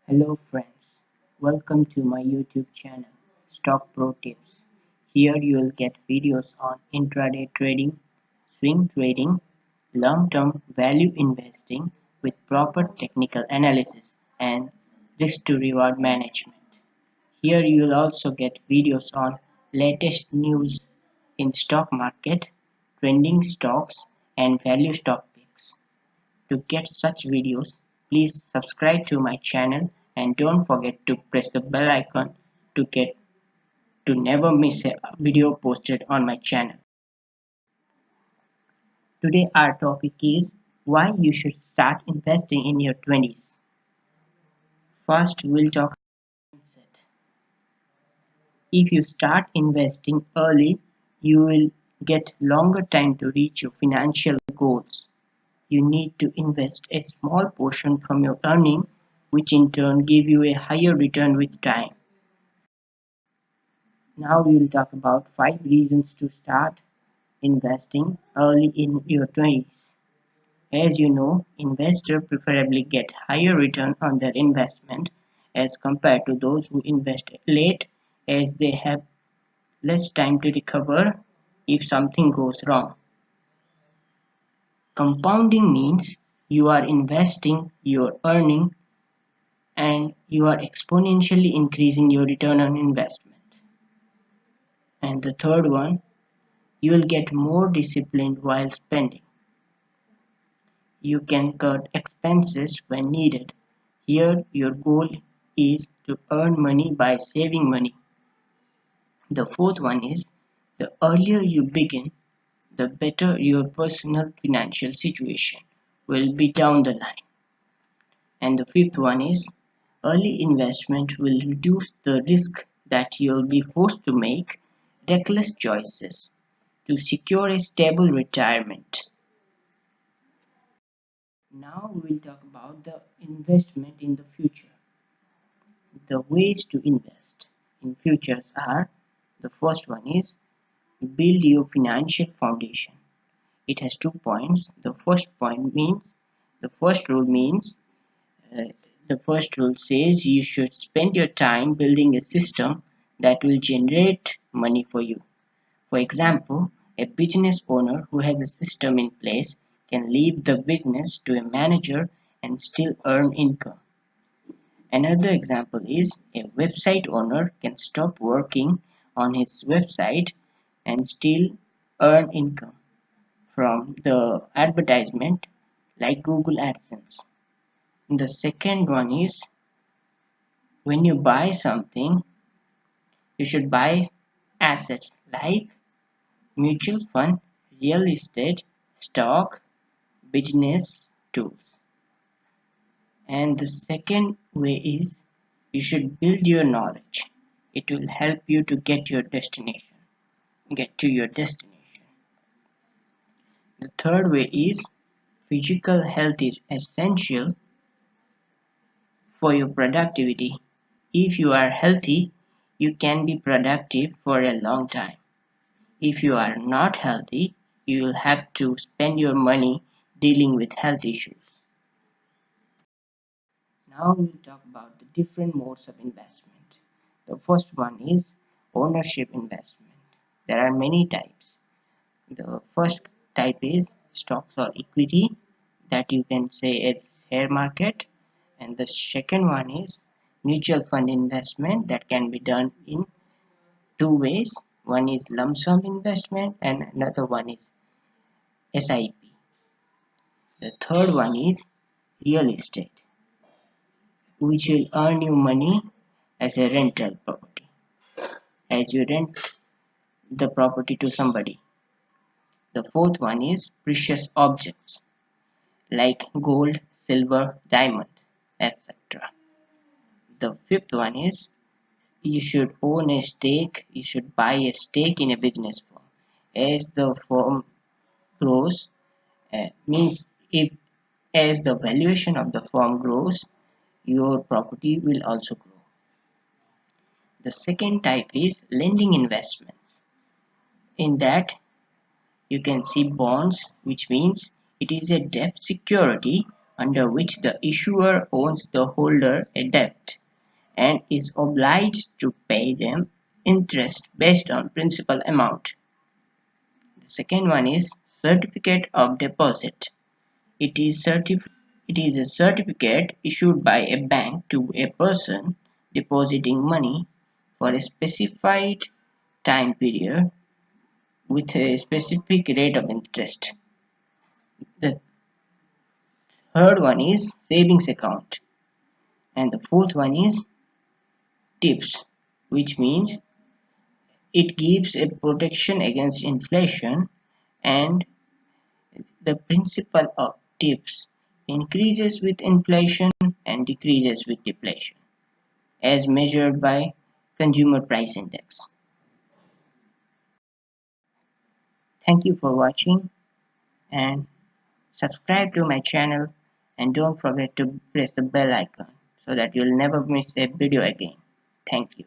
Hello friends, welcome to my YouTube channel Stock Pro Tips. Here you will get videos on intraday trading, swing trading, long-term value investing with proper technical analysis and risk to reward management. Here you will also get videos on latest news in stock market, trending stocks and value stock picks. To get such videos, please subscribe to my channel and don't forget to press the bell icon to never miss a video posted on my channel. Today our topic is why you should start investing in your 20s. First we'll talk about mindset. If you start investing early, you will get longer time to reach your financial goals. You need to invest a small portion from your earning, which in turn give you a higher return with time. Now we will talk about 5 reasons to start investing early in your 20s. As you know, investors preferably get higher return on their investment as compared to those who invest late, as they have less time to recover if something goes wrong. Compounding means you are investing your earning and you are exponentially increasing your return on investment. And the third one, you will get more disciplined while spending. You can cut expenses when needed. Here your goal is to earn money by saving money. The fourth one is, the earlier you begin, the better your personal financial situation will be down the line. And the fifth one is, early investment will reduce the risk that you'll be forced to make reckless choices to secure a stable retirement. Now we'll talk about the investment in the future. The ways to invest in futures are, the first one is build your financial foundation. It has 2 points. The first rule means the first rule says you should spend your time building a system that will generate money for you. For example, a business owner who has a system in place can leave the business to a manager and still earn income. Another example is a website owner can stop working on his website and still earn income from the advertisement like Google AdSense. The second one is, when you buy something, you should buy assets like mutual fund, real estate, stock, business tools. And the second way is, you should build your knowledge. It will help you to get to your destination. The third way is, physical health is essential for your productivity. If you are healthy, you can be productive for a long time. If you are not healthy, you will have to spend your money dealing with health issues. Now we'll talk about the different modes of investment. The first one is ownership investment. There are many types. The first type is stocks or equity, that you can say as share market, and the second one is mutual fund investment, that can be done in 2 ways. One is lump sum investment and another one is SIP. The third one is real estate, which will earn you money as a rental property, as you rent the property to somebody. The fourth one is precious objects like gold, silver, diamond, etc. The fifth one is, you should own a stake, you should buy a stake in a business firm. As the firm grows, means if as the valuation of the firm grows, your property will also grow. The second type is lending investments. In that, you can see bonds, which means it is a debt security under which the issuer owes the holder a debt and is obliged to pay them interest based on principal amount. The second one is certificate of deposit. It is a certificate issued by a bank to a person depositing money for a specified time period with a specific rate of interest. The third one is savings account, and the fourth one is tips, which means it gives a protection against inflation, and the principle of tips increases with inflation and decreases with deflation as measured by consumer price index. Thank you for watching, and subscribe to my channel, and don't forget to press the bell icon so that you'll never miss a video again. Thank you.